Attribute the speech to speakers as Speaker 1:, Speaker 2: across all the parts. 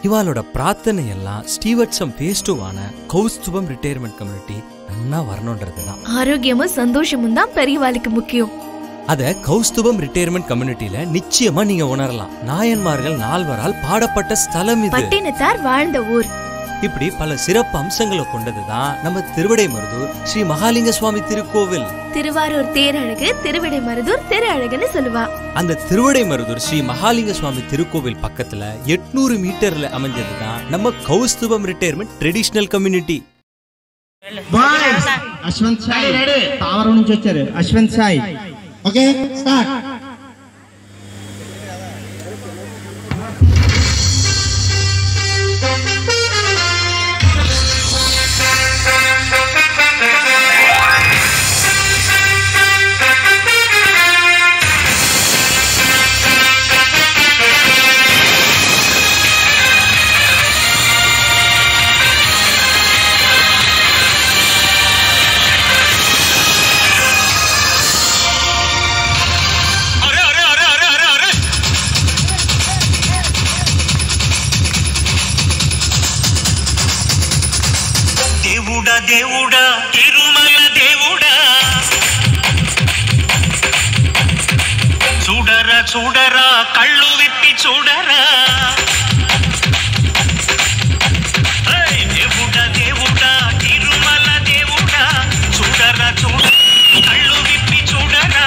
Speaker 1: இவாளோட பிரார்த்தனை எல்லாம் ஸ்டீவர்ட்சம் பேஸ்டுவான கௌஸ்துபம் retirement community நன்னா வரணும்ன்றதுதான்.
Speaker 2: ஆரோக்கியமும் சந்தோஷமும் தான் பெரியவாளுக்கு முக்கியம்.
Speaker 1: அத கௌஸ்துபம் ரிட்டையர்மெண்ட் கம்யூனிட்டில நிச்சயமா நீங்க உணரலாம். நாயன்மார்கள் 4 பாடப்பட்ட ஸ்தலம் இது.
Speaker 2: பட்டினத்தார் வாழ்ந்த ஊர்.
Speaker 1: இப்படி பல சிறப்பு அம்சங்களை கொண்டதுதான் நம்ம திருவிடைமருதூர் ஸ்ரீ மகாலிங்க சுவாமி திருக்கோவில்.
Speaker 2: திருவாரூர் தேரழகு, திருவிடைமருதூர் திரு அழகுன்னு சொல்லுவா.
Speaker 1: அந்த திருவிடைமருதூர் ஸ்ரீ மகாலிங்க சுவாமி திருக்கோவில் பக்கத்துல 800 மீட்டர்ல அமைஞ்சதுதான் நம்ம Kausthubam retirement traditional community.
Speaker 3: Ashwanth Sai తావరం నుంచి వచ్చారు. అశ్వంత్ సాయి. Okay start.
Speaker 4: దేవుడా తిరుమల దేవుడా చూడరా చూడరా కళ్ళు విప్పి చూడరా దేవుడా దేవుడా తిరుమల దేవుడా చూడరా చూడరా కళ్ళు విప్పి చూడరా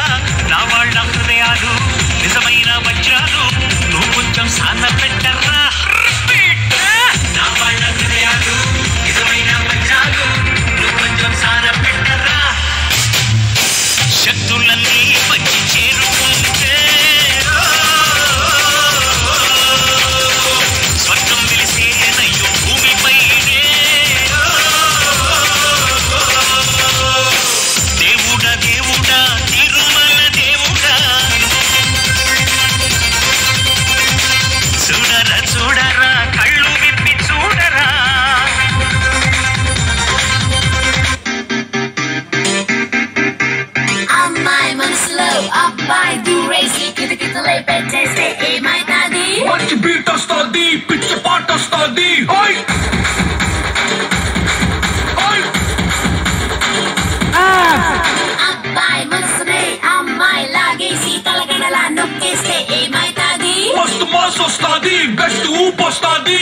Speaker 4: నా వాళ్ళ హృదయాలు నిజమైన వజ్రాలు నువ్వు కొంచెం సాన పెట్టరా నా వాళ్ళ హృదయాలు నిజమైన వజ్రాలు నువ్వు కొంచెం సాన పెట్టరా శక్తులన్నీ వచ్చి చేరుకుంటే స్వర్గం వెలిసేనయ్యో భూమిపైనే దేవుడా దేవుడా తిరుమల దేవుడా చూడరా చూడరా కళ్ళు విప్పి చూడరా
Speaker 5: అమ్మాయి మనసులో అబ్బాయి దూరేసి కిటకిటలై పెట్టేస్తే ఏమైతాది?
Speaker 4: మంచి బీట్ వస్తుంది, పిచ్చి పాట వస్తుంది.
Speaker 5: అబ్బాయి మనసునే అమ్మాయి లాగేసి తలగడలా నొక్కేస్తే ఏమైతాది?
Speaker 4: మస్తు మాస్ వస్తుంది, బెస్ట్ ఊపు వస్తుంది.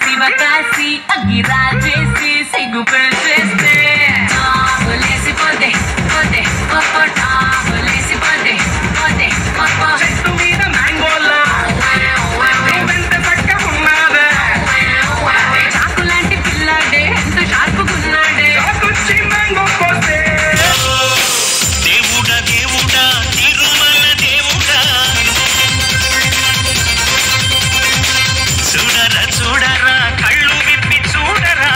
Speaker 5: శివకాశి అగిరాజేసి సిగ్గు పెట్టేస్తే లేసి పోతే పోతే లేసి పోతే పోతే
Speaker 4: చెట్టు మీద మ్యాంగోలా ఎంత చక్కగున్నారా
Speaker 5: చాకు లాంటి పిల్లాడే ఎంత షార్పుకున్నాడే
Speaker 4: చాకొచ్చి మ్యాంగో కోసే దేవుడా దేవుడా తిరుమల దేవుడా చూడరా చూడరా కళ్ళు విప్పి చూడరా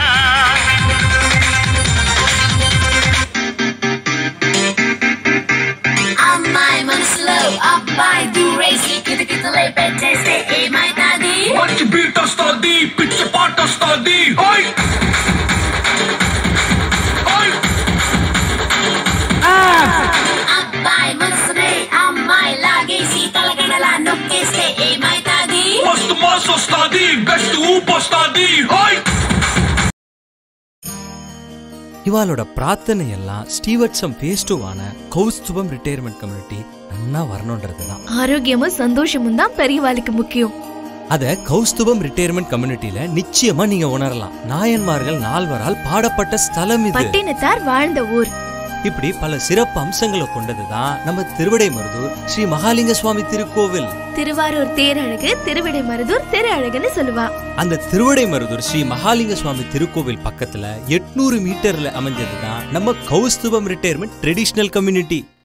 Speaker 5: అమ్మాయి మనసులో అబ్బాయి దూరేసి కిటకిటలై పెట్టేస్తే ఏమైతాది?
Speaker 4: మంచి బీట్ వస్తుంది, పిచ్చి పాట వస్తుంది.
Speaker 5: అబ్బాయి మనసునే అమ్మాయి లాగేసి తలగడలా నొక్కేస్తే ఏమైతాది?
Speaker 4: మస్తు మాస్ వస్తుంది, బెస్ట్ ఊపు వస్తుంది.
Speaker 1: இவாளோட பிரார்த்தனை எல்லாம் ஸ்டீவர்ட்சம் பேஸ்டுவான கௌஸ்துபம் ரிட்டையர்மெண்ட் கம்யூனிட்டி நன்னா வரணும்ன்றதுதான்.
Speaker 2: ஆரோக்கியமும் சந்தோஷமும் தான் பெரியவாளுக்கு முக்கியம்.
Speaker 1: அத கௌஸ்துபம் ரிட்டையர்மெண்ட் கம்யூனிட்டில நிச்சயமா நீங்க உணரலாம். நாயன்மார்கள் 4 பாடப்பட்ட ஸ்தலம் இது.
Speaker 2: பட்டினத்தார் வாழ்ந்த ஊர்.
Speaker 1: இப்படி பல சிறப்பு அம்சங்களை கொண்டதுதான் நம்ம திருவிடைமருதூர் ஸ்ரீ மகாலிங்க சுவாமி திருக்கோவில்.
Speaker 2: திருவாரூர் தேரழகு, திருவிடைமருதூர் திரு அழகுன்னு சொல்லுவா.
Speaker 1: அந்த திருவிடைமருதூர் ஸ்ரீ மகாலிங்க சுவாமி திருக்கோவில் பக்கத்துல 800 மீட்டர்ல அமைஞ்சதுதான் நம்ம கௌஸ்துபம் ரிட்டையர்மெண்ட் ட்ரெடிஷனல் கம்யூனிட்டி.